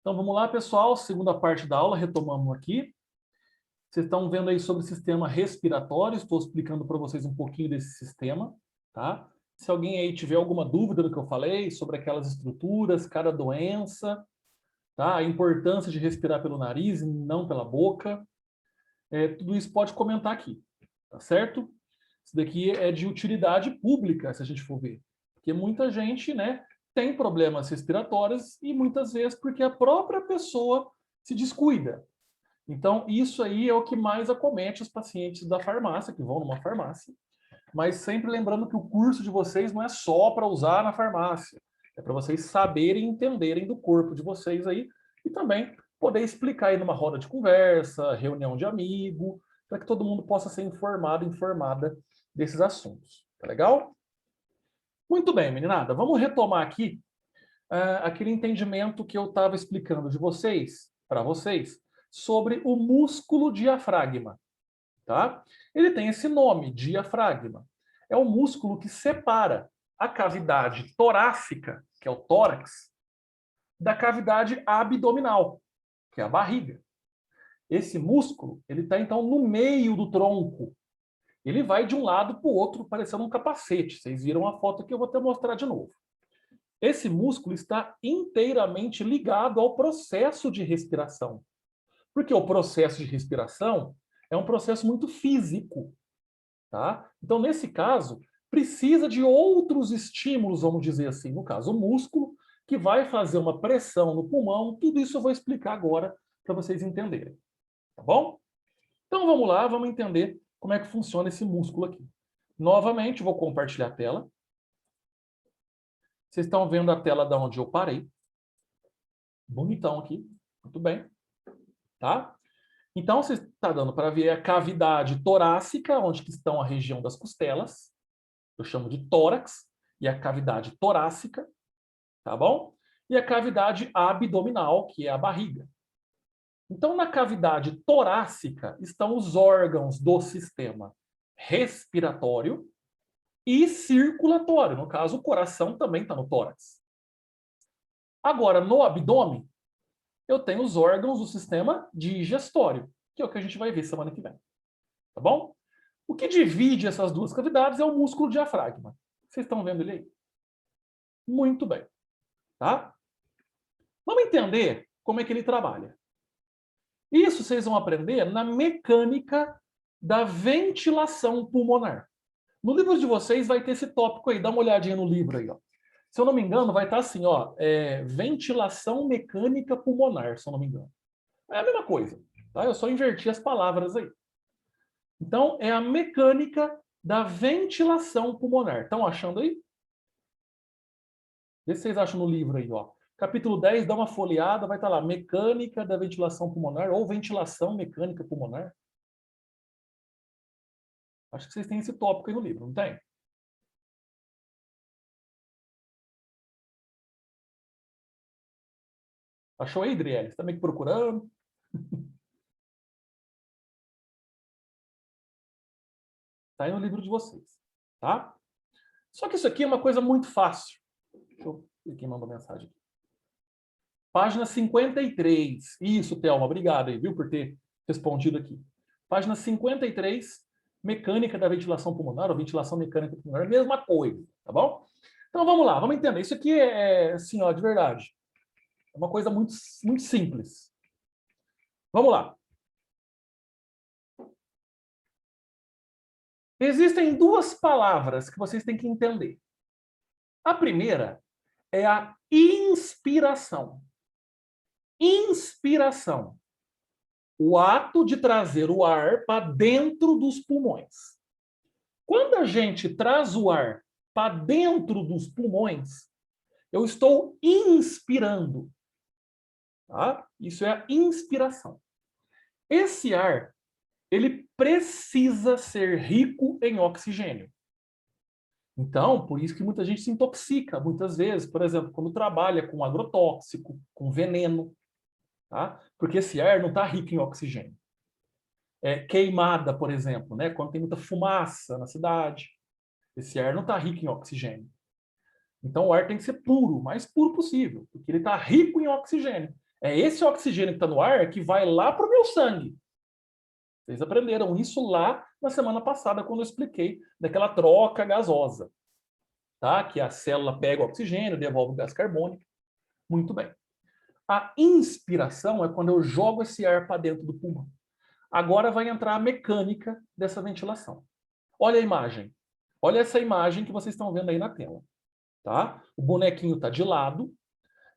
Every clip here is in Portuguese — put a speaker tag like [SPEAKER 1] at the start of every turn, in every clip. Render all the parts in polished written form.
[SPEAKER 1] Então vamos lá, pessoal, segunda parte da aula, retomamos aqui. Vocês estão vendo aí sobre o sistema respiratório, estou explicando para vocês um pouquinho desse sistema, tá? Se alguém aí tiver alguma dúvida do que eu falei, sobre aquelas estruturas, cada doença, tá? A importância de respirar pelo nariz e não pela boca, tudo isso pode comentar aqui, tá certo? Isso daqui é de utilidade pública, se a gente for ver. Porque muita gente, né, tem problemas respiratórios e muitas vezes porque a própria pessoa se descuida. Então, isso aí é o que mais acomete os pacientes da farmácia, que vão numa farmácia. Mas sempre lembrando que o curso de vocês não é só para usar na farmácia. É para vocês saberem e entenderem do corpo de vocês aí e também poder explicar aí numa roda de conversa, reunião de amigo, para que todo mundo possa ser informado, informada desses assuntos. Tá legal? Muito bem, meninada. Vamos retomar aqui aquele entendimento que eu estava explicando de vocês, para vocês, sobre o músculo diafragma. Tá? Ele tem esse nome, diafragma. É o músculo que separa a cavidade torácica, que é o tórax, da cavidade abdominal, que é a barriga. Esse músculo, ele está então no meio do tronco. Ele vai de um lado para o outro, parecendo um capacete. Vocês viram a foto que eu vou até mostrar de novo. Esse músculo está inteiramente ligado ao processo de respiração. Porque o processo de respiração é um processo muito físico. Tá? Então, nesse caso, precisa de outros estímulos, vamos dizer assim. No caso, o músculo, que vai fazer uma pressão no pulmão. Tudo isso eu vou explicar agora para vocês entenderem. Tá bom? Então, vamos lá, vamos entender como é que funciona esse músculo aqui. Novamente, vou compartilhar a tela. Vocês estão vendo a tela da onde eu parei. Bonitão aqui. Muito bem. Tá? Então, você está dando para ver a cavidade torácica, onde que estão a região das costelas. Eu chamo de tórax, e a cavidade torácica, tá bom? E a cavidade abdominal, que é a barriga. Então, na cavidade torácica estão os órgãos do sistema respiratório e circulatório. No caso, o coração também está no tórax. Agora, no abdômen, eu tenho os órgãos do sistema digestório, que é o que a gente vai ver semana que vem. Tá bom? O que divide essas duas cavidades é o músculo diafragma. Vocês estão vendo ele aí? Muito bem. Tá? Vamos entender como é que ele trabalha. Isso vocês vão aprender na mecânica da ventilação pulmonar. No livro de vocês vai ter esse tópico aí, dá uma olhadinha no livro aí. Ó. Se eu não me engano, vai estar assim, ó, ventilação mecânica pulmonar, se eu não me engano. É a mesma coisa, tá? Eu só inverti as palavras aí. Então, é a mecânica da ventilação pulmonar. Estão achando aí? Vê se vocês acham no livro aí, ó. Capítulo 10, dá uma folheada, vai estar lá, mecânica da ventilação pulmonar ou ventilação mecânica pulmonar. Acho que vocês têm esse tópico aí no livro, não tem? Achou aí, Adriele? Você está meio que procurando? Está aí no livro de vocês, tá? Só que isso aqui é uma coisa muito fácil. Deixa eu ver quem mandou mensagem aqui. Página 53. Isso, Thelma, obrigado aí, viu, por ter respondido aqui. Página 53, mecânica da ventilação pulmonar, ou ventilação mecânica pulmonar, mesma coisa, tá bom? Então vamos lá, vamos entender. Isso aqui assim, ó, de verdade. É uma coisa muito, muito simples. Vamos lá. Existem duas palavras que vocês têm que entender. A primeira é a inspiração. Inspiração. O ato de trazer o ar para dentro dos pulmões. Quando a gente traz o ar para dentro dos pulmões, eu estou inspirando. Tá? Isso é a inspiração. Esse ar, ele precisa ser rico em oxigênio. Então, por isso que muita gente se intoxica, muitas vezes, por exemplo, quando trabalha com agrotóxico, com veneno, tá? Porque esse ar não está rico em oxigênio. Queimada, por exemplo, né? Quando tem muita fumaça na cidade, esse ar não está rico em oxigênio. Então, o ar tem que ser puro, o mais puro possível, porque ele está rico em oxigênio. É esse oxigênio que está no ar que vai lá para o meu sangue. Vocês aprenderam isso lá na semana passada, quando eu expliquei daquela troca gasosa. Tá? Que a célula pega o oxigênio, devolve o gás carbônico. Muito bem. A inspiração é quando eu jogo esse ar para dentro do pulmão. Agora vai entrar a mecânica dessa ventilação. Olha a imagem. Olha essa imagem que vocês estão vendo aí na tela. Tá? O bonequinho está de lado.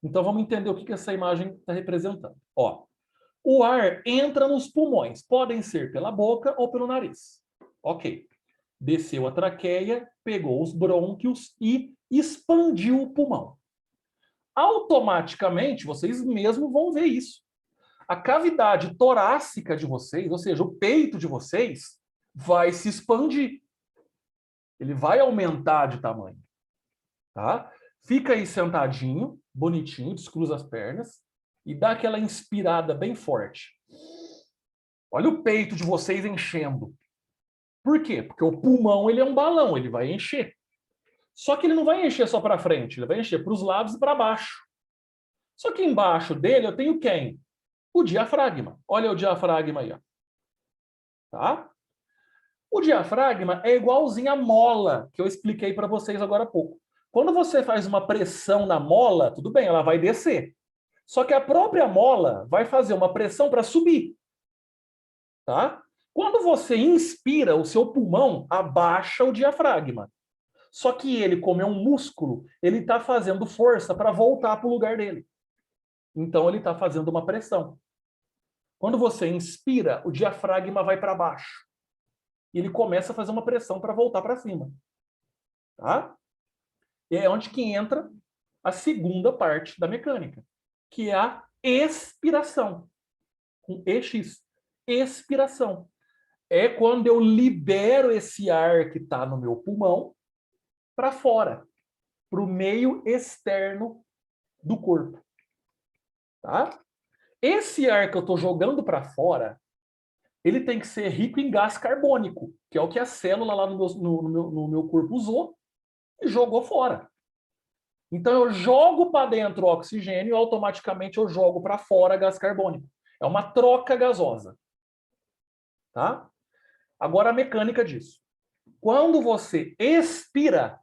[SPEAKER 1] Então vamos entender o que essa imagem está representando. Ó, o ar entra nos pulmões. Podem ser pela boca ou pelo nariz. Ok. Desceu a traqueia, pegou os brônquios e expandiu o pulmão. Automaticamente, vocês mesmos vão ver isso. A cavidade torácica de vocês, ou seja, o peito de vocês, vai se expandir. Ele vai aumentar de tamanho. Tá? Fica aí sentadinho, bonitinho, descruza as pernas e dá aquela inspirada bem forte. Olha o peito de vocês enchendo. Por quê? Porque o pulmão ele é um balão, ele vai encher. Só que ele não vai encher só para frente, ele vai encher para os lados e para baixo. Só que embaixo dele eu tenho quem? O diafragma. Olha o diafragma aí. Ó. Tá? O diafragma é igualzinho à mola, que eu expliquei para vocês agora há pouco. Quando você faz uma pressão na mola, tudo bem, ela vai descer. Só que a própria mola vai fazer uma pressão para subir. Tá? Quando você inspira, o seu pulmão abaixa o diafragma. Só que ele, como é um músculo, ele está fazendo força para voltar para o lugar dele. Então ele está fazendo uma pressão. Quando você inspira, o diafragma vai para baixo. E ele começa a fazer uma pressão para voltar para cima. Tá? E é onde que entra a segunda parte da mecânica, que é a expiração. Com EX. Expiração. É quando eu libero esse ar que está no meu pulmão para fora, para o meio externo do corpo. Tá? Esse ar que eu estou jogando para fora, ele tem que ser rico em gás carbônico, que é o que a célula lá no meu corpo usou e jogou fora. Então eu jogo para dentro o oxigênio e automaticamente eu jogo para fora gás carbônico. É uma troca gasosa. Tá? Agora a mecânica disso. Quando você expira,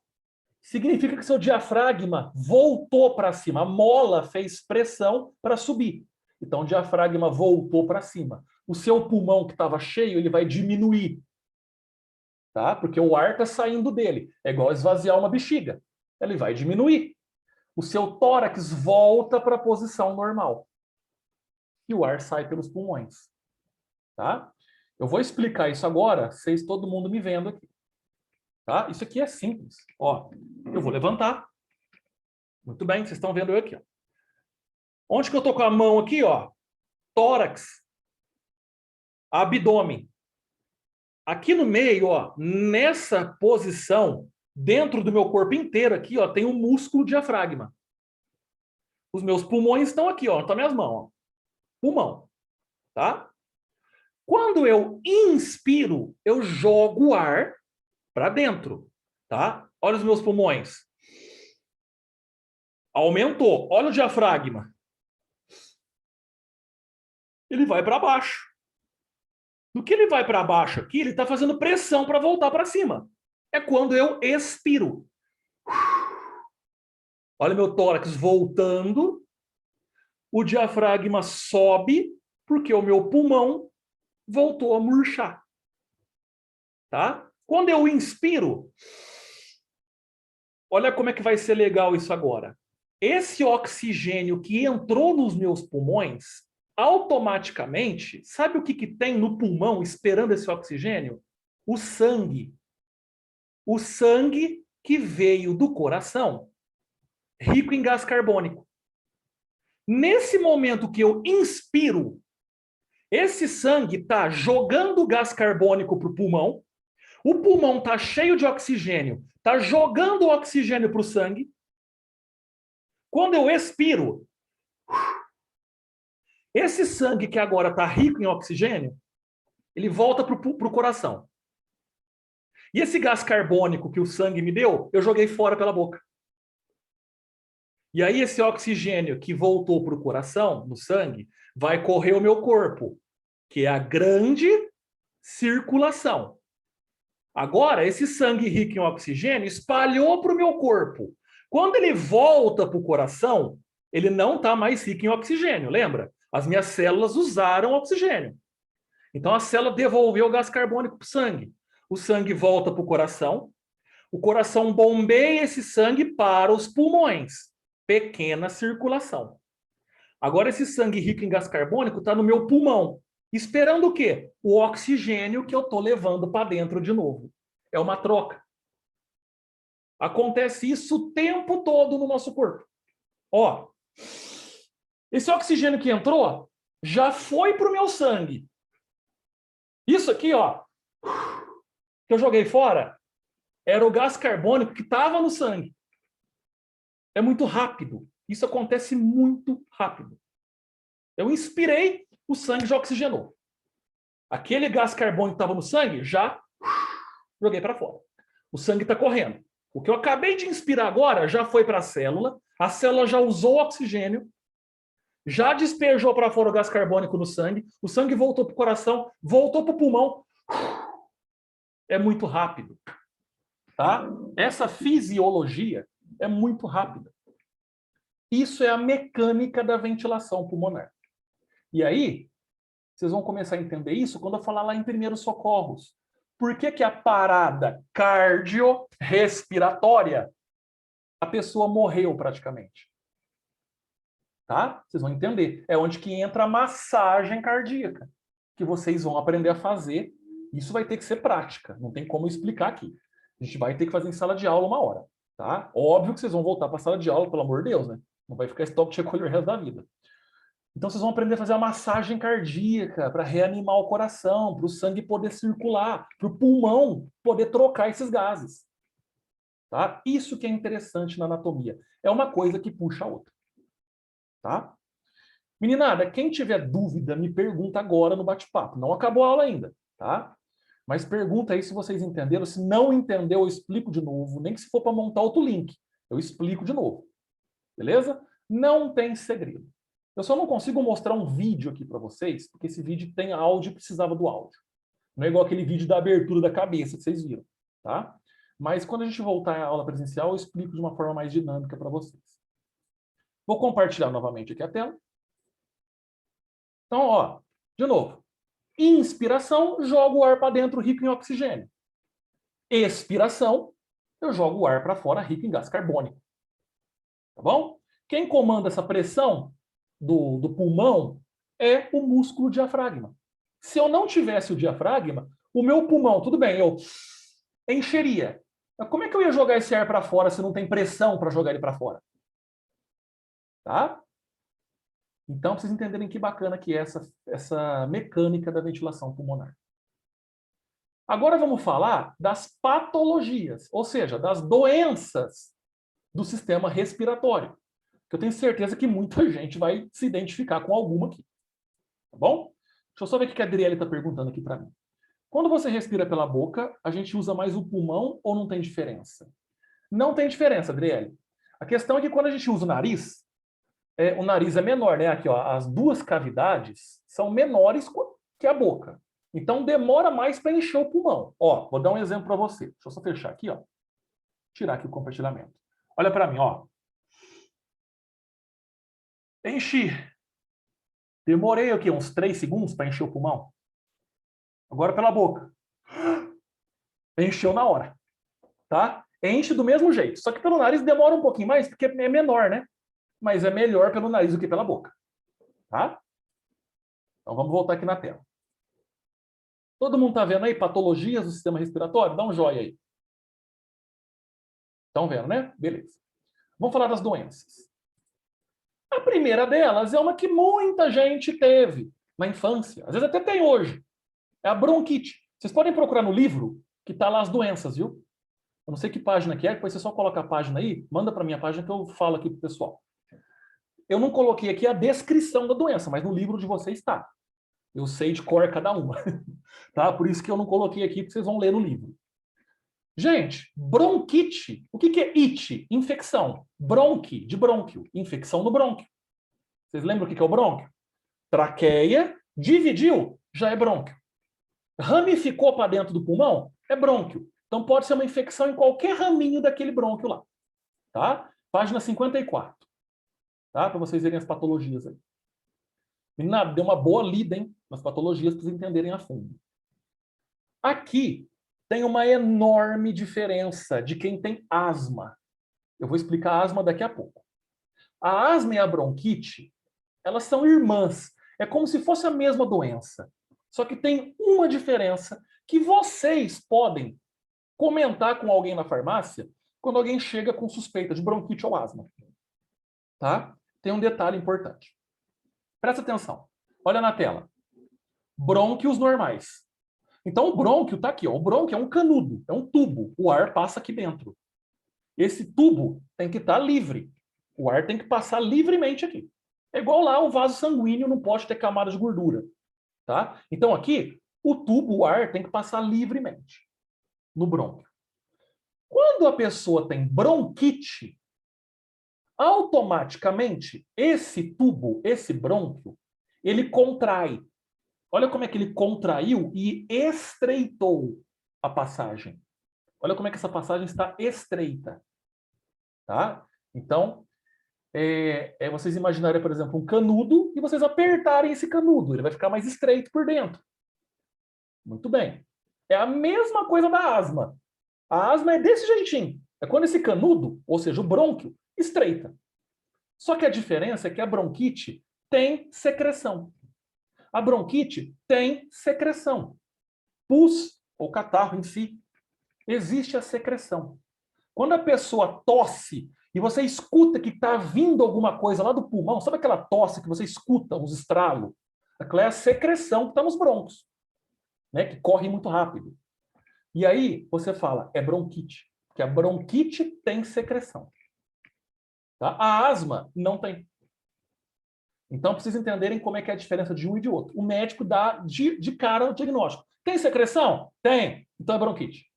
[SPEAKER 1] significa que seu diafragma voltou para cima. A mola fez pressão para subir. Então o diafragma voltou para cima. O seu pulmão que estava cheio, ele vai diminuir. Tá? Porque o ar está saindo dele. É igual esvaziar uma bexiga. Ele vai diminuir. O seu tórax volta para a posição normal. E o ar sai pelos pulmões. Tá? Eu vou explicar isso agora, vocês, todo mundo me vendo aqui. Tá? Isso aqui é simples. Ó, eu vou levantar. Muito bem, vocês estão vendo eu aqui. Ó. Onde que eu estou com a mão aqui? Ó? Tórax. Abdômen. Aqui no meio, ó, nessa posição, dentro do meu corpo inteiro aqui, ó, tem um músculo diafragma. Os meus pulmões estão aqui, ó, estão minhas mãos. Ó. Pulmão. Tá? Quando eu inspiro, eu jogo o ar para dentro, tá? Olha os meus pulmões. Aumentou. Olha o diafragma. Ele vai para baixo. No que ele vai para baixo aqui, ele está fazendo pressão para voltar para cima. É quando eu expiro. Olha meu tórax voltando. O diafragma sobe porque o meu pulmão voltou a murchar. Tá? Quando eu inspiro, olha como é que vai ser legal isso agora. Esse oxigênio que entrou nos meus pulmões, automaticamente, sabe o que tem no pulmão esperando esse oxigênio? O sangue. O sangue que veio do coração, rico em gás carbônico. Nesse momento que eu inspiro, esse sangue está jogando gás carbônico para o pulmão está cheio de oxigênio, está jogando o oxigênio para o sangue. Quando eu expiro, esse sangue que agora está rico em oxigênio, ele volta para o coração. E esse gás carbônico que o sangue me deu, eu joguei fora pela boca. E aí esse oxigênio que voltou para o coração, no sangue, vai correr o meu corpo, que é a grande circulação. Agora, esse sangue rico em oxigênio espalhou para o meu corpo. Quando ele volta para o coração, ele não está mais rico em oxigênio, lembra? As minhas células usaram oxigênio. Então a célula devolveu o gás carbônico para o sangue. O sangue volta para o coração bombeia esse sangue para os pulmões. Pequena circulação. Agora esse sangue rico em gás carbônico está no meu pulmão. Esperando o quê? O oxigênio que eu estou levando para dentro de novo. É uma troca. Acontece isso o tempo todo no nosso corpo. Ó, esse oxigênio que entrou já foi para o meu sangue. Isso aqui, ó, que eu joguei fora, era o gás carbônico que estava no sangue. É muito rápido. Isso acontece muito rápido. Eu inspirei, o sangue já oxigenou. Aquele gás carbônico que estava no sangue, já joguei para fora. O sangue está correndo. O que eu acabei de inspirar agora já foi para a célula já usou o oxigênio, já despejou para fora o gás carbônico no sangue, o sangue voltou para o coração, voltou para o pulmão. É muito rápido. Tá? Essa fisiologia é muito rápida. Isso é a mecânica da ventilação pulmonar. E aí, vocês vão começar a entender isso quando eu falar lá em primeiros socorros. Por que que a parada cardiorrespiratória, a pessoa morreu praticamente? Tá? Vocês vão entender. É onde que entra a massagem cardíaca, que vocês vão aprender a fazer. Isso vai ter que ser prática, não tem como explicar aqui. A gente vai ter que fazer em sala de aula uma hora. Tá? Óbvio que vocês vão voltar para a sala de aula, pelo amor de Deus, né? Não vai ficar esse toque de recolher o resto da vida. Então, vocês vão aprender a fazer a massagem cardíaca para reanimar o coração, para o sangue poder circular, para o pulmão poder trocar esses gases. Tá? Isso que é interessante na anatomia. É uma coisa que puxa a outra. Tá? Meninada, quem tiver dúvida, me pergunta agora no bate-papo. Não acabou a aula ainda. Tá? Mas pergunta aí se vocês entenderam. Se não entendeu, eu explico de novo. Nem que se for para montar outro link. Eu explico de novo. Beleza? Não tem segredo. Eu só não consigo mostrar um vídeo aqui para vocês, porque esse vídeo tem áudio e precisava do áudio. Não é igual aquele vídeo da abertura da cabeça que vocês viram, tá? Mas quando a gente voltar à aula presencial, eu explico de uma forma mais dinâmica para vocês. Vou compartilhar novamente aqui a tela. Então, ó, de novo. Inspiração, jogo o ar para dentro rico em oxigênio. Expiração, eu jogo o ar para fora rico em gás carbônico. Tá bom? Quem comanda essa pressão do pulmão é o músculo diafragma. Se eu não tivesse o diafragma, o meu pulmão, tudo bem, eu encheria. Mas como é que eu ia jogar esse ar para fora se não tem pressão para jogar ele para fora? Tá? Então, pra vocês entenderem que bacana que é essa mecânica da ventilação pulmonar. Agora vamos falar das patologias, ou seja, das doenças do sistema respiratório. Que eu tenho certeza que muita gente vai se identificar com alguma aqui. Tá bom? Deixa eu só ver o que a Adriele está perguntando aqui para mim. Quando você respira pela boca, a gente usa mais o pulmão ou não tem diferença? Não tem diferença, Adriele. A questão é que quando a gente usa o nariz é menor, né? Aqui, ó, as duas cavidades são menores que a boca. Então demora mais para encher o pulmão. Ó, vou dar um exemplo para você. Deixa eu só fechar aqui, ó. Tirar aqui o compartilhamento. Olha para mim, ó. Enchi. Demorei aqui uns 3 segundos para encher o pulmão. Agora pela boca. Encheu na hora. Tá? Enche do mesmo jeito. Só que pelo nariz demora um pouquinho mais, porque é menor, né? Mas é melhor pelo nariz do que pela boca. Tá? Então vamos voltar aqui na tela. Todo mundo está vendo aí patologias do sistema respiratório? Dá um joinha aí. Estão vendo, né? Beleza. Vamos falar das doenças. A primeira delas é uma que muita gente teve na infância. Às vezes até tem hoje. É a bronquite. Vocês podem procurar no livro que está lá as doenças, viu? Eu não sei que página que é, depois você só coloca a página aí, manda para minha página que eu falo aqui para o pessoal. Eu não coloquei aqui a descrição da doença, mas no livro de vocês está. Eu sei de cor cada uma. Tá? Por isso que eu não coloquei aqui, porque vocês vão ler no livro. Gente, bronquite. O que é it? Infecção. Bronque, de brônquio. Infecção no brônquio. Vocês lembram o que é o brônquio? Traqueia, dividiu, já é brônquio. Ramificou para dentro do pulmão, é brônquio. Então pode ser uma infecção em qualquer raminho daquele brônquio lá. Tá? Página 54. Tá? Para vocês verem as patologias aí. Menina, deu uma boa lida, hein? Nas patologias para vocês entenderem a fundo. Aqui tem uma enorme diferença de quem tem asma. Eu vou explicar a asma daqui a pouco. A asma e a bronquite, elas são irmãs. É como se fosse a mesma doença. Só que tem uma diferença que vocês podem comentar com alguém na farmácia quando alguém chega com suspeita de bronquite ou asma. Tá? Tem um detalhe importante. Presta atenção. Olha na tela. Brônquios normais. Então, o brônquio está aqui. Ó. O brônquio é um canudo, é um tubo. O ar passa aqui dentro. Esse tubo tem que estar livre. O ar tem que passar livremente aqui. É igual lá o vaso sanguíneo, não pode ter camada de gordura. Tá? Então, aqui, o tubo, o ar tem que passar livremente no brônquio. Quando a pessoa tem bronquite, automaticamente, esse tubo, esse brônquio, ele contrai. Olha como é que ele contraiu e estreitou a passagem. Olha como é que essa passagem está estreita. Tá? Então, vocês imaginarem, por exemplo, um canudo e vocês apertarem esse canudo. Ele vai ficar mais estreito por dentro. Muito bem. É a mesma coisa da asma. A asma é desse jeitinho. É quando esse canudo, ou seja, o brônquio, estreita. Só que a diferença é que a bronquite tem secreção. A bronquite tem secreção. Pus, ou catarro em si, existe a secreção. Quando a pessoa tosse e você escuta que está vindo alguma coisa lá do pulmão, sabe aquela tosse que você escuta, uns estralos? Aquela é a secreção que está nos brônquios, né, que corre muito rápido. E aí você fala, é bronquite, porque a bronquite tem secreção. Tá? A asma não tem. Então, precisa entenderem como é que é a diferença de um e de outro. O médico dá de cara o diagnóstico. Tem secreção? Tem. Então é bronquite.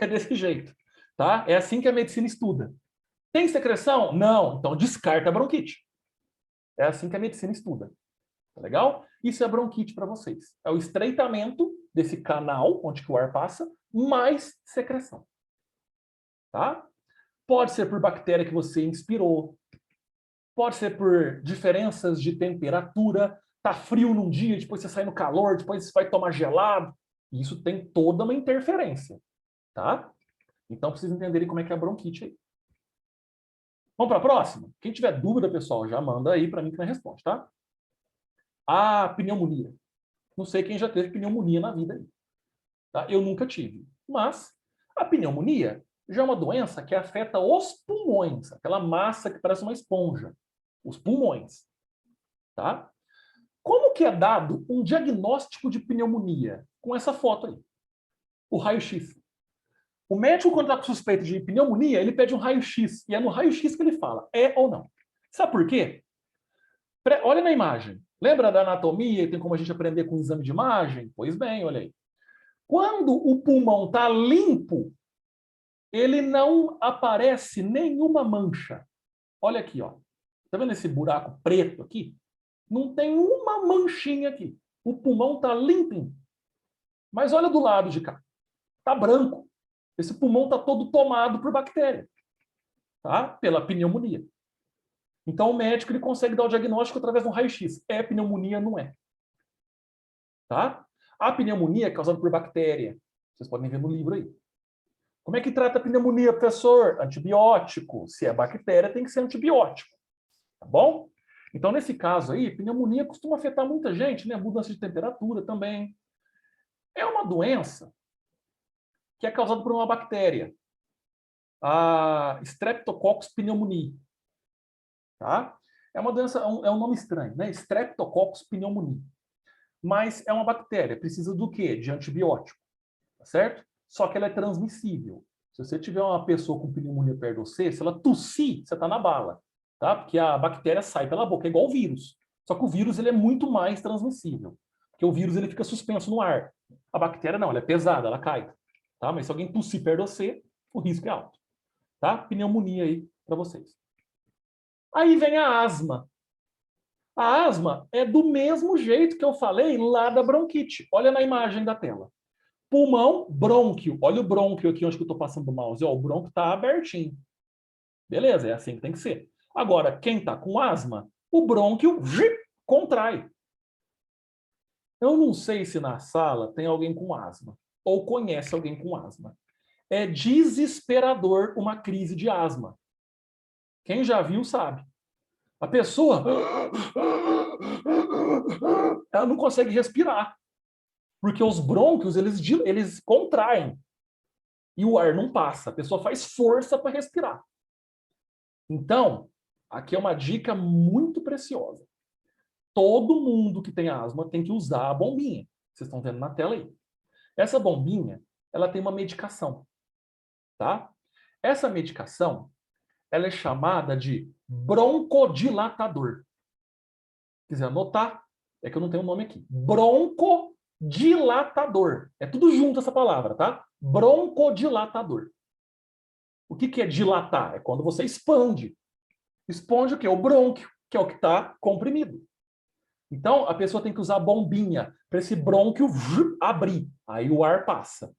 [SPEAKER 1] É desse jeito. Tá? É assim que a medicina estuda. Tem secreção? Não. Então descarta a bronquite. É assim que a medicina estuda. Tá legal? Isso é bronquite para vocês. É o estreitamento desse canal onde que o ar passa, mais secreção. Tá? Pode ser por bactéria que você inspirou. Pode ser por diferenças de temperatura. Tá frio num dia, depois você sai no calor, depois você vai tomar gelado. Isso tem toda uma interferência. Tá? Então, precisa entenderem como é que é a bronquite aí. Vamos para a próxima? Quem tiver dúvida, pessoal, já manda aí para mim que me responde, tá? A pneumonia. Não sei quem já teve pneumonia na vida aí. Tá? Eu nunca tive. Mas a pneumonia já é uma doença que afeta os pulmões, aquela massa que parece uma esponja. Os pulmões. Tá? Como que é dado um diagnóstico de pneumonia? Com essa foto aí. O raio-x. O médico, quando está com suspeita de pneumonia, ele pede um raio-x. E é no raio-x que ele fala, é ou não. Sabe por quê? Olha na imagem. Lembra da anatomia? Tem como a gente aprender com o exame de imagem? Pois bem, olha aí. Quando o pulmão está limpo, ele não aparece nenhuma mancha. Olha aqui, ó. Tá vendo esse buraco preto aqui? Não tem uma manchinha aqui. O pulmão está limpinho. Mas olha do lado de cá. Está branco. Esse pulmão está todo tomado por bactéria. Tá? Pela pneumonia. Então o médico ele consegue dar o diagnóstico através de um raio-x. É pneumonia, não é. Tá? A pneumonia é causada por bactéria. Vocês podem ver no livro aí. Como é que trata a pneumonia, professor? Antibiótico. Se é bactéria, tem que ser antibiótico. Tá bom? Então, nesse caso aí, pneumonia costuma afetar muita gente, né? Mudança de temperatura também. É uma doença que é causada por uma bactéria. A Streptococcus pneumoniae. Tá? É uma doença, é um nome estranho, né? Streptococcus pneumoniae. Mas é uma bactéria, precisa do quê? De antibiótico, tá certo? Só que ela é transmissível. Se você tiver uma pessoa com pneumonia perto de você, se ela tossir, você está na bala, tá? Porque a bactéria sai pela boca, é igual o vírus. Só que o vírus ele é muito mais transmissível, porque o vírus ele fica suspenso no ar. A bactéria não, ela é pesada, ela cai, tá? Mas se alguém tossir perto de você, o risco é alto, tá? Pneumonia aí para vocês. Aí vem a asma. A asma é do mesmo jeito que eu falei lá da bronquite. Olha na imagem da tela. Pulmão, brônquio. Olha o brônquio aqui onde eu estou passando o mouse. Ó, o brônquio está abertinho. Beleza, é assim que tem que ser. Agora, quem está com asma, o brônquio contrai. Eu não sei se na sala tem alguém com asma ou conhece alguém com asma. É desesperador uma crise de asma. Quem já viu sabe. A pessoa ela não consegue respirar, porque os brônquios eles contraem e o ar não passa. A pessoa faz força para respirar. Então, aqui é uma dica muito preciosa. Todo mundo que tem asma tem que usar a bombinha. Vocês estão vendo na tela aí. Essa bombinha, ela tem uma medicação, tá? Essa medicação, ela é chamada de broncodilatador. Se quiser anotar, é que eu não tenho o nome aqui. Broncodilatador. É tudo junto essa palavra, tá? Broncodilatador. O que é dilatar? É quando você expande. Expande o quê? O brônquio, que é o que está comprimido. Então, a pessoa tem que usar a bombinha para esse brônquio abrir. Aí o ar passa.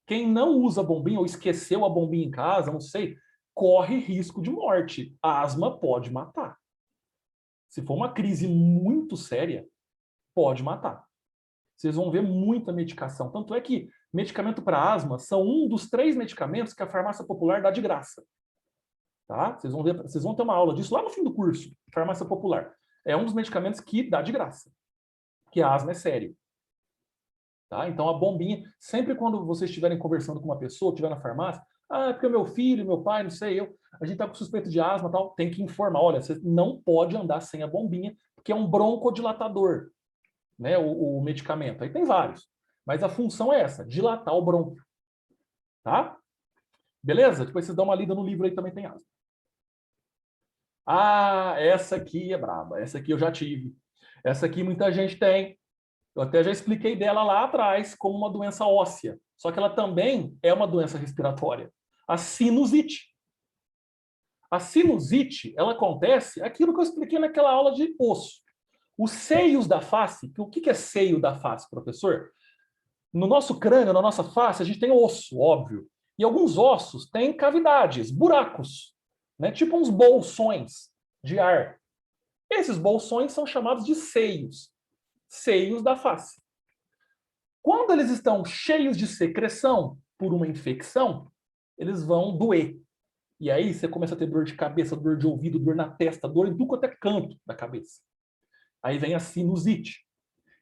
[SPEAKER 1] Quem não usa bombinha ou esqueceu a bombinha em casa, não sei, corre risco de morte. A asma pode matar. Se for uma crise muito séria, pode matar. Vocês vão ver muita medicação. Tanto é que medicamento para asma são um dos 3 medicamentos que a farmácia popular dá de graça. Tá? Vocês vão ter uma aula disso lá no fim do curso, farmácia popular. É um dos medicamentos que dá de graça, que a asma é sério. Tá? Então a bombinha, sempre quando vocês estiverem conversando com uma pessoa, estiver na farmácia, é porque o meu filho, meu pai, não sei, a gente está com suspeito de asma, tal, tem que informar, olha, você não pode andar sem a bombinha, porque é um broncodilatador, né, o medicamento. Aí tem vários, mas a função é essa, dilatar o brônquio. Tá? Beleza? Depois vocês dão uma lida no livro aí, também tem asma. Ah, essa aqui é braba, essa aqui eu já tive. Essa aqui muita gente tem. Eu até já expliquei dela lá atrás como uma doença óssea. Só que ela também é uma doença respiratória. A sinusite. A sinusite, ela acontece, aquilo que eu expliquei naquela aula de osso. Os seios da face, o que é seio da face, professor? No nosso crânio, na nossa face, a gente tem osso, óbvio. E alguns ossos têm cavidades, buracos, né? Tipo uns bolsões de ar. Esses bolsões são chamados de seios. Seios da face. Quando eles estão cheios de secreção por uma infecção, eles vão doer. E aí você começa a ter dor de cabeça, dor de ouvido, dor na testa, dor em tudo quanto é canto da cabeça. Aí vem a sinusite.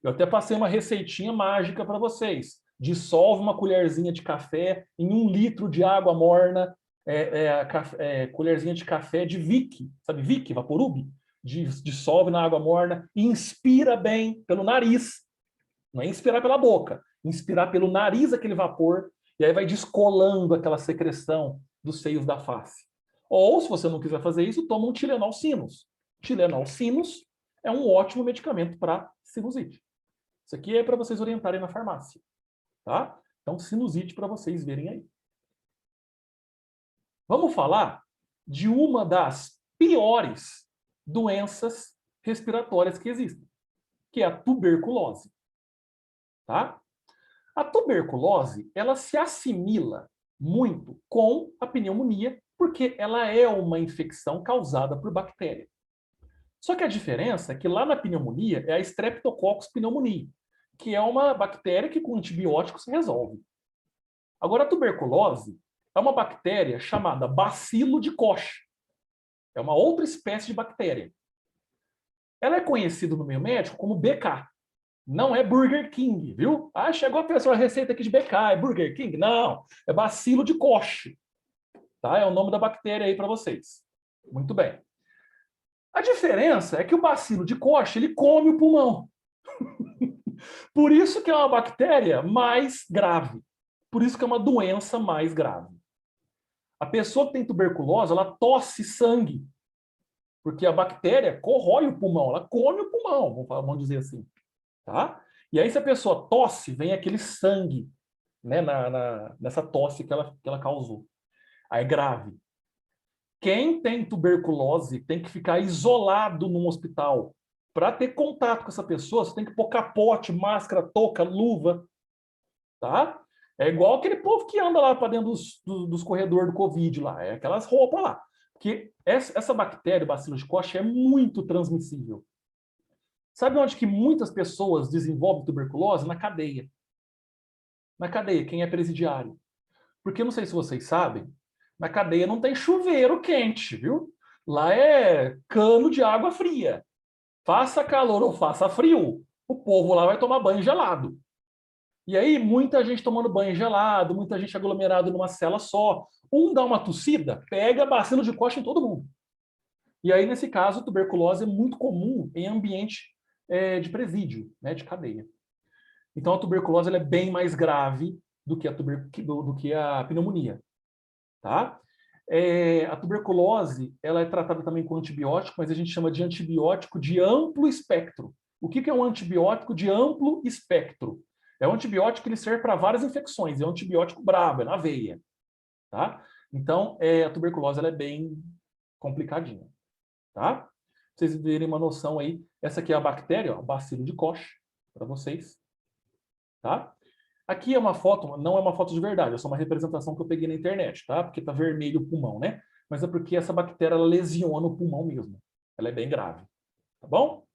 [SPEAKER 1] Eu até passei uma receitinha mágica para vocês. Dissolve uma colherzinha de café em 1 litro de água morna, colherzinha de café de Vick, sabe Vick, Vaporub? Dissolve na água morna e inspira bem pelo nariz. Não é inspirar pela boca, inspirar pelo nariz aquele vapor, e aí vai descolando aquela secreção dos seios da face. Ou, se você não quiser fazer isso, toma um Tilenol Sinus. Tilenol Sinus é um ótimo medicamento para sinusite. Isso aqui é para vocês orientarem na farmácia. Tá? Então, sinusite para vocês verem aí. Vamos falar de uma das piores doenças respiratórias que existem, que é a tuberculose. Tá? A tuberculose, ela se assimila muito com a pneumonia, porque ela é uma infecção causada por bactéria. Só que a diferença é que lá na pneumonia é a Streptococcus pneumoniae, que é uma bactéria que com antibióticos resolve. Agora, a tuberculose é uma bactéria chamada bacilo de Koch. É uma outra espécie de bactéria. Ela é conhecida no meio médico como BK. Não é Burger King, viu? Ah, chegou a pessoa a receita aqui de BK, é Burger King? Não, é bacilo de Koch. Tá? É o nome da bactéria aí para vocês. Muito bem. A diferença é que o bacilo de Koch, ele come o pulmão. Por isso que é uma bactéria mais grave. Por isso que é uma doença mais grave. A pessoa que tem tuberculose, ela tosse sangue. Porque a bactéria corrói o pulmão, ela come o pulmão, vamos dizer assim. Tá? E aí, se a pessoa tosse, vem aquele sangue. né, nessa tosse que ela causou. Aí é grave. Quem tem tuberculose tem que ficar isolado num hospital. Para ter contato com essa pessoa, você tem que pôr capote, máscara, touca, luva, tá? É igual aquele povo que anda lá para dentro dos corredores do Covid lá, é aquelas roupas lá. Porque essa bactéria, o bacilo de Koch, é muito transmissível. Sabe onde que muitas pessoas desenvolvem tuberculose? Na cadeia. Na cadeia, quem é presidiário. Porque, não sei se vocês sabem, na cadeia não tem chuveiro quente, viu? Lá é cano de água fria. Faça calor ou faça frio, o povo lá vai tomar banho gelado. E aí, muita gente tomando banho gelado, muita gente aglomerada numa cela só. Um dá uma tossida, pega bacilo de Koch em todo mundo. E aí, nesse caso, a tuberculose é muito comum em ambiente de presídio, né, de cadeia. Então, a tuberculose ela é bem mais grave do que a pneumonia. Tá? A tuberculose ela é tratada também com antibiótico, mas a gente chama de antibiótico de amplo espectro. O que é um antibiótico de amplo espectro? É um antibiótico que ele serve para várias infecções, é um antibiótico brabo, é na veia. Tá? Então, a tuberculose ela é bem complicadinha. Tá? Pra vocês terem uma noção aí, essa aqui é a bactéria, ó, bacilo de Koch, para vocês. Tá? Aqui é uma foto, não é uma foto de verdade, é só uma representação que eu peguei na internet, tá? Porque tá vermelho o pulmão, né? Mas é porque essa bactéria ela lesiona o pulmão mesmo. Ela é bem grave, tá bom?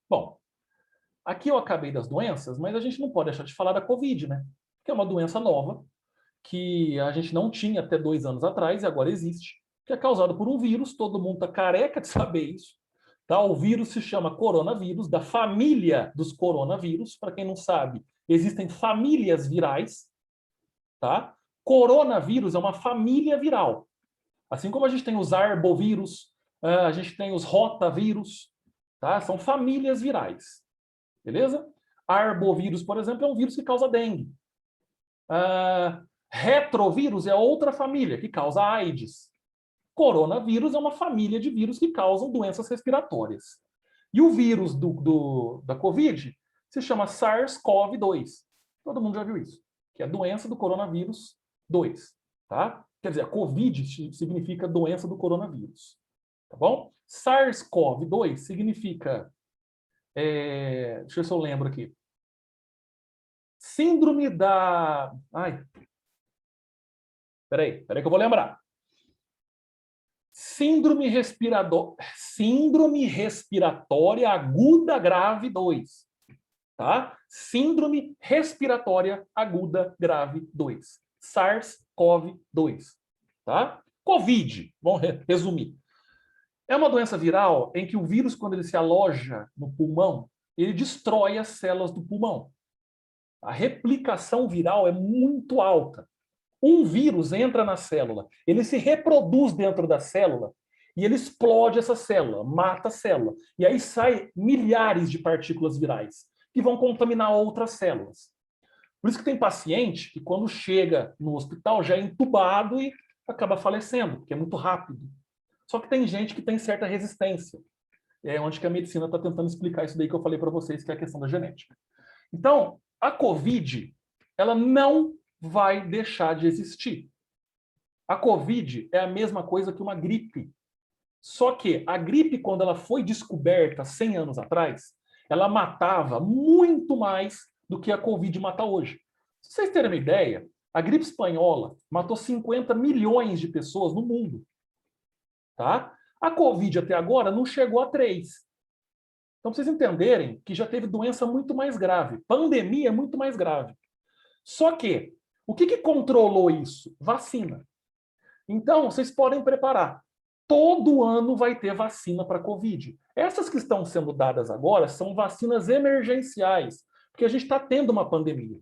[SPEAKER 1] Bom, aqui eu acabei das doenças, mas a gente não pode deixar de falar da Covid, né? Que é uma doença nova, que a gente não tinha até 2 anos atrás e agora existe, que é causada por um vírus, todo mundo tá careca de saber isso. Tá? O vírus se chama coronavírus, da família dos coronavírus. Para quem não sabe, existem famílias virais. Tá? Coronavírus é uma família viral. Assim como a gente tem os arbovírus, a gente tem os rotavírus, tá? São famílias virais. Beleza? Arbovírus, por exemplo, é um vírus que causa dengue. Retrovírus é outra família que causa AIDS. Coronavírus é uma família de vírus que causam doenças respiratórias. E o vírus da Covid se chama SARS-CoV-2. Todo mundo já viu isso, que é a doença do coronavírus 2. Tá? Quer dizer, a Covid significa doença do coronavírus. Tá bom? SARS-CoV-2 significa... deixa eu ver se eu lembro aqui. Síndrome da... Peraí que eu vou lembrar. Síndrome respiratória aguda grave 2. Tá? Síndrome respiratória aguda grave 2. SARS-CoV-2. Tá? Covid, vamos resumir. É uma doença viral em que o vírus, quando ele se aloja no pulmão, ele destrói as células do pulmão. A replicação viral é muito alta. Um vírus entra na célula, ele se reproduz dentro da célula e ele explode essa célula, mata a célula. E aí sai milhares de partículas virais que vão contaminar outras células. Por isso que tem paciente que quando chega no hospital já é entubado e acaba falecendo, porque é muito rápido. Só que tem gente que tem certa resistência. É onde que a medicina está tentando explicar isso daí que eu falei para vocês, que é a questão da genética. Então, a COVID, ela não vai deixar de existir. A Covid é a mesma coisa que uma gripe. Só que a gripe, quando ela foi descoberta 100 anos atrás, ela matava muito mais do que a Covid mata hoje. Se vocês terem uma ideia, a gripe espanhola matou 50 milhões de pessoas no mundo. Tá? A Covid até agora não chegou a 3. Então, pra vocês entenderem que já teve doença muito mais grave. Pandemia é muito mais grave. Só que, o que controlou isso? Vacina. Então, vocês podem preparar. Todo ano vai ter vacina para Covid. Essas que estão sendo dadas agora são vacinas emergenciais, porque a gente está tendo uma pandemia.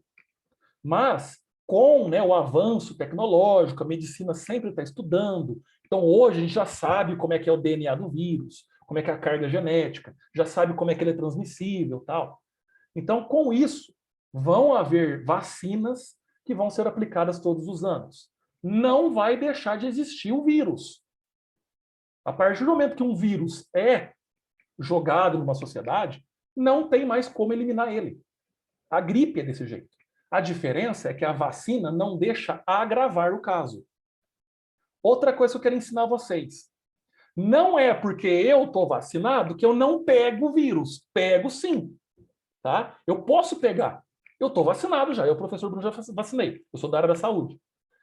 [SPEAKER 1] Mas, com o avanço tecnológico, a medicina sempre está estudando. Então, hoje, a gente já sabe como é que é o DNA do vírus, como é que é a carga genética, já sabe como é que ele é transmissível, tal. Então, com isso, vão haver vacinas que vão ser aplicadas todos os anos. Não vai deixar de existir o vírus. A partir do momento que um vírus é jogado numa sociedade, não tem mais como eliminar ele. A gripe é desse jeito. A diferença é que a vacina não deixa agravar o caso. Outra coisa que eu quero ensinar a vocês. Não é porque eu estou vacinado que eu não pego o vírus. Pego sim. Tá? Eu posso pegar. Eu estou vacinado já. Eu, professor Bruno, já vacinei. Eu sou da área da saúde.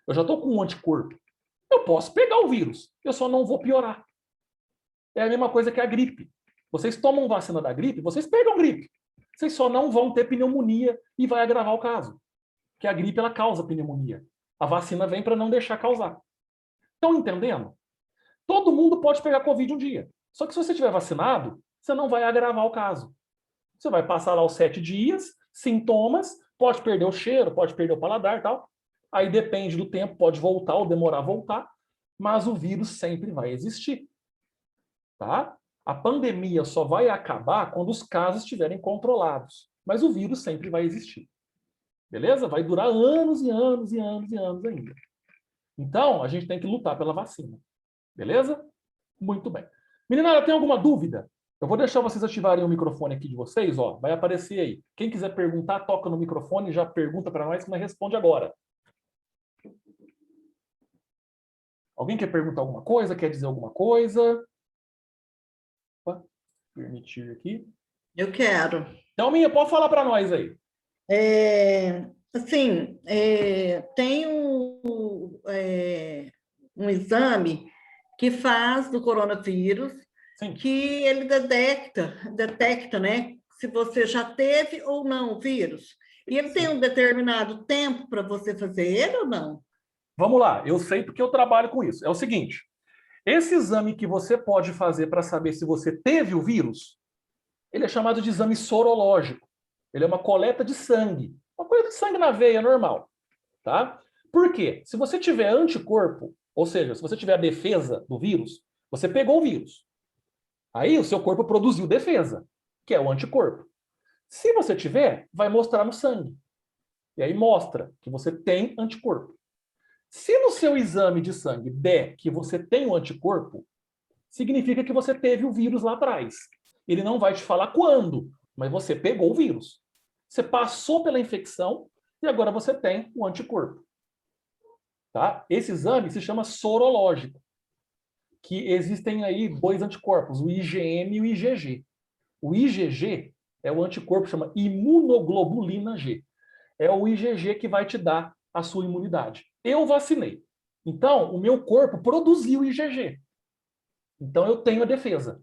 [SPEAKER 1] Eu já estou com um anticorpo. Eu posso pegar o vírus. Eu só não vou piorar. É a mesma coisa que a gripe. Vocês tomam vacina da gripe, vocês pegam gripe. Vocês só não vão ter pneumonia e vai agravar o caso. Porque a gripe ela causa pneumonia. A vacina vem para não deixar causar. Estão entendendo? Todo mundo pode pegar Covid um dia. Só que se você estiver vacinado, você não vai agravar o caso. Você vai passar lá os 7 dias, sintomas, pode perder o cheiro, pode perder o paladar e tal. Aí depende do tempo, pode voltar ou demorar a voltar, mas o vírus sempre vai existir. Tá? A pandemia só vai acabar quando os casos estiverem controlados, mas o vírus sempre vai existir. Beleza? Vai durar anos e anos e anos e anos ainda. Então, a gente tem que lutar pela vacina. Beleza? Muito bem. Meninada, tem alguma dúvida? Eu vou deixar vocês ativarem o microfone aqui de vocês, ó. Vai aparecer aí. Quem quiser perguntar, toca no microfone e já pergunta para nós que nós responde agora. Alguém quer perguntar alguma coisa? Quer dizer alguma coisa? Opa, permitir aqui.
[SPEAKER 2] Eu quero.
[SPEAKER 1] Então, Minha, pode falar para nós aí.
[SPEAKER 2] Tem um exame que faz do coronavírus,
[SPEAKER 1] Sim.
[SPEAKER 2] que ele detecta, né, se você já teve ou não o vírus. E ele tem um determinado tempo para você fazer ele ou não?
[SPEAKER 1] Vamos lá, eu sei porque eu trabalho com isso. É o seguinte, esse exame que você pode fazer para saber se você teve o vírus, ele é chamado de exame sorológico. Ele é uma coleta de sangue. Uma coleta de sangue na veia normal. Tá? Por quê? Se você tiver anticorpo, ou seja, se você tiver a defesa do vírus, você pegou o vírus. Aí o seu corpo produziu defesa, que é o anticorpo. Se você tiver, vai mostrar no sangue. E aí mostra que você tem anticorpo. Se no seu exame de sangue der que você tem um anticorpo, significa que você teve o vírus lá atrás. Ele não vai te falar quando, mas você pegou o vírus. Você passou pela infecção e agora você tem o anticorpo. Tá? Esse exame se chama sorológico, que existem aí 2 anticorpos, o IgM e o IgG. O IgG é o anticorpo que chama imunoglobulina G. É o IgG que vai te dar a sua imunidade. Eu vacinei. Então, o meu corpo produziu IgG. Então, eu tenho a defesa.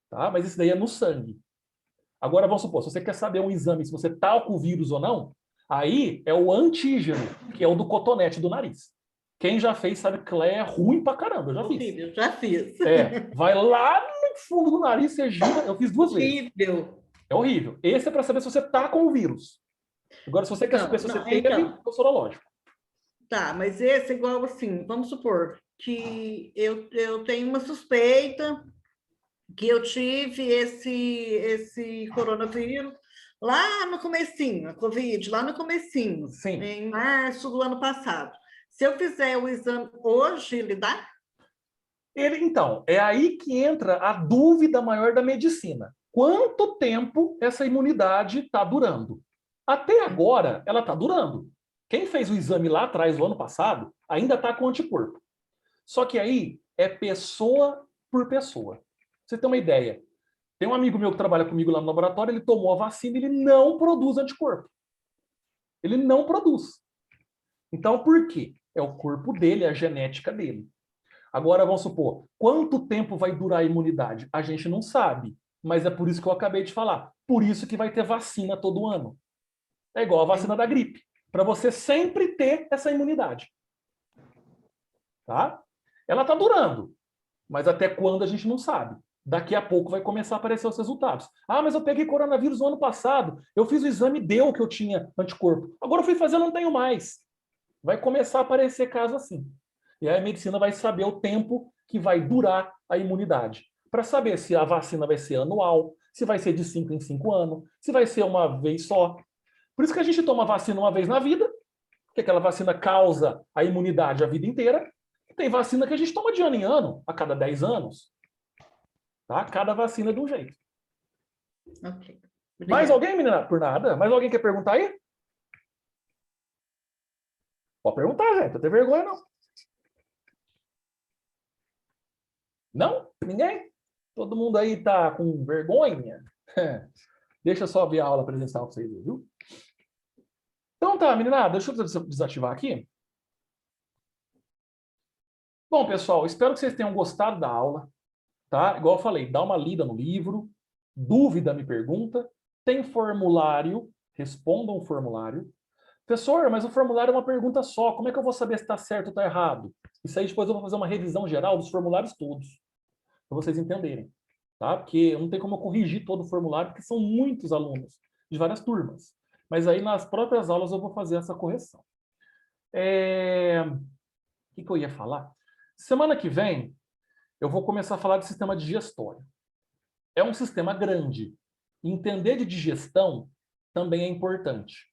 [SPEAKER 1] Tá? Mas isso daí é no sangue. Agora, vamos supor, se você quer saber um exame se você está com o vírus ou não, aí é o antígeno, que é o do cotonete do nariz. Quem já fez sabe que lá é ruim pra caramba, eu já fiz.
[SPEAKER 2] Eu já fiz.
[SPEAKER 1] Vai lá no fundo do nariz, você gira, eu fiz 2 vezes.
[SPEAKER 2] Horrível.
[SPEAKER 1] É horrível. Esse é para saber se você tá com o vírus. Agora, se você quer saber se você teve, é o sorológico.
[SPEAKER 2] Tá, mas esse é igual assim, vamos supor que eu tenho uma suspeita que eu tive esse coronavírus lá no comecinho, a Covid, lá no comecinho,
[SPEAKER 1] Sim.
[SPEAKER 2] em março do ano passado. Se eu fizer o exame hoje, ele dá?
[SPEAKER 1] Então, é aí que entra a dúvida maior da medicina. Quanto tempo essa imunidade está durando? Até agora, ela está durando. Quem fez o exame lá atrás, no ano passado, ainda está com anticorpo. Só que aí é pessoa por pessoa. Pra você ter uma ideia. Tem um amigo meu que trabalha comigo lá no laboratório, ele tomou a vacina e ele não produz anticorpo. Ele não produz. Então, por quê? É o corpo dele, é a genética dele. Agora, vamos supor, quanto tempo vai durar a imunidade? A gente não sabe, mas é por isso que eu acabei de falar. Por isso que vai ter vacina todo ano. É igual a vacina da gripe, para você sempre ter essa imunidade. Tá? Ela está durando, mas até quando a gente não sabe. Daqui a pouco vai começar a aparecer os resultados. Ah, mas eu peguei coronavírus no ano passado, eu fiz o exame e deu que eu tinha anticorpo. Agora eu fui fazer, eu não tenho mais. Vai começar a aparecer caso assim. E aí a medicina vai saber o tempo que vai durar a imunidade. Para saber se a vacina vai ser anual, se vai ser de 5 em 5 anos, se vai ser uma vez só. Por isso que a gente toma vacina uma vez na vida, porque aquela vacina causa a imunidade a vida inteira. E tem vacina que a gente toma de ano em ano, a cada 10 anos. Tá? Cada vacina é de um jeito.
[SPEAKER 2] Ok.
[SPEAKER 1] Mais alguém, menina? Por nada? Mais alguém quer perguntar aí? Pode perguntar, gente. Não tem vergonha, não. Não? Ninguém? Todo mundo aí tá com vergonha? Deixa eu só ver a aula presencial para vocês, viu? Então tá, meninada, deixa eu desativar aqui. Bom, pessoal, espero que vocês tenham gostado da aula, tá? Igual eu falei, dá uma lida no livro, dúvida, me pergunta. Tem formulário, respondam o formulário. Professor, mas o formulário é uma pergunta só, como é que eu vou saber se está certo ou está errado? Isso aí depois eu vou fazer uma revisão geral dos formulários todos, para vocês entenderem, tá? Porque não tem como eu corrigir todo o formulário, porque são muitos alunos, de várias turmas. Mas aí nas próprias aulas eu vou fazer essa correção. O que eu ia falar? Semana que vem, eu vou começar a falar de sistema digestório. É um sistema grande. Entender de digestão também é importante.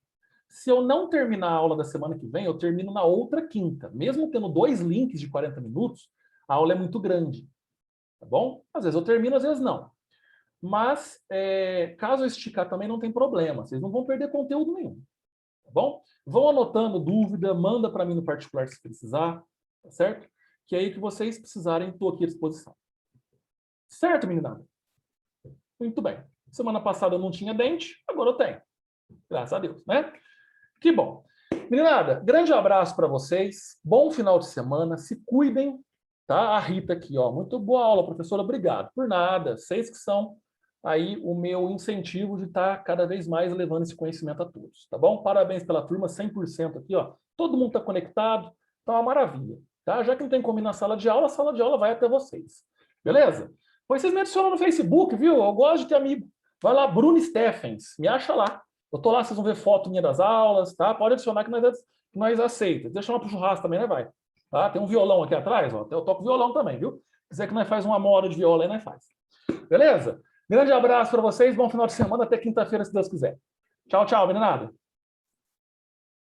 [SPEAKER 1] Se eu não terminar a aula da semana que vem, eu termino na outra quinta. Mesmo tendo 2 links de 40 minutos, a aula é muito grande. Tá bom? Às vezes eu termino, às vezes não. Mas, caso eu esticar também, não tem problema. Vocês não vão perder conteúdo nenhum. Tá bom? Vão anotando dúvida, manda para mim no particular se precisar. Tá certo? Que aí que vocês precisarem, estou aqui à disposição. Certo, meninada? Muito bem. Semana passada eu não tinha dente, agora eu tenho. Graças a Deus, né? Que bom. Meninada, grande abraço para vocês. Bom final de semana. Se cuidem, tá? A Rita aqui, ó. Muito boa aula, professora. Obrigado. Por nada. Vocês que são aí o meu incentivo de estar cada vez mais levando esse conhecimento a todos, tá bom? Parabéns pela turma, 100% aqui, ó. Todo mundo está conectado. Tá uma maravilha, tá? Já que não tem como ir na sala de aula, a sala de aula vai até vocês. Beleza? Pois vocês me adicionam no Facebook, viu? Eu gosto de ter amigo. Vai lá, Bruno Steffens. Me acha lá. Eu tô lá, vocês vão ver foto minha das aulas, tá? Pode adicionar que nós aceitamos. Deixa lá pro churrasco também, né, vai? Tá? Tem um violão aqui atrás, ó. Eu toco violão também, viu? Se quiser que nós faz uma hora de viola aí, nós faz. Beleza? Grande abraço para vocês, bom final de semana, até quinta-feira, se Deus quiser. Tchau, tchau, meninada.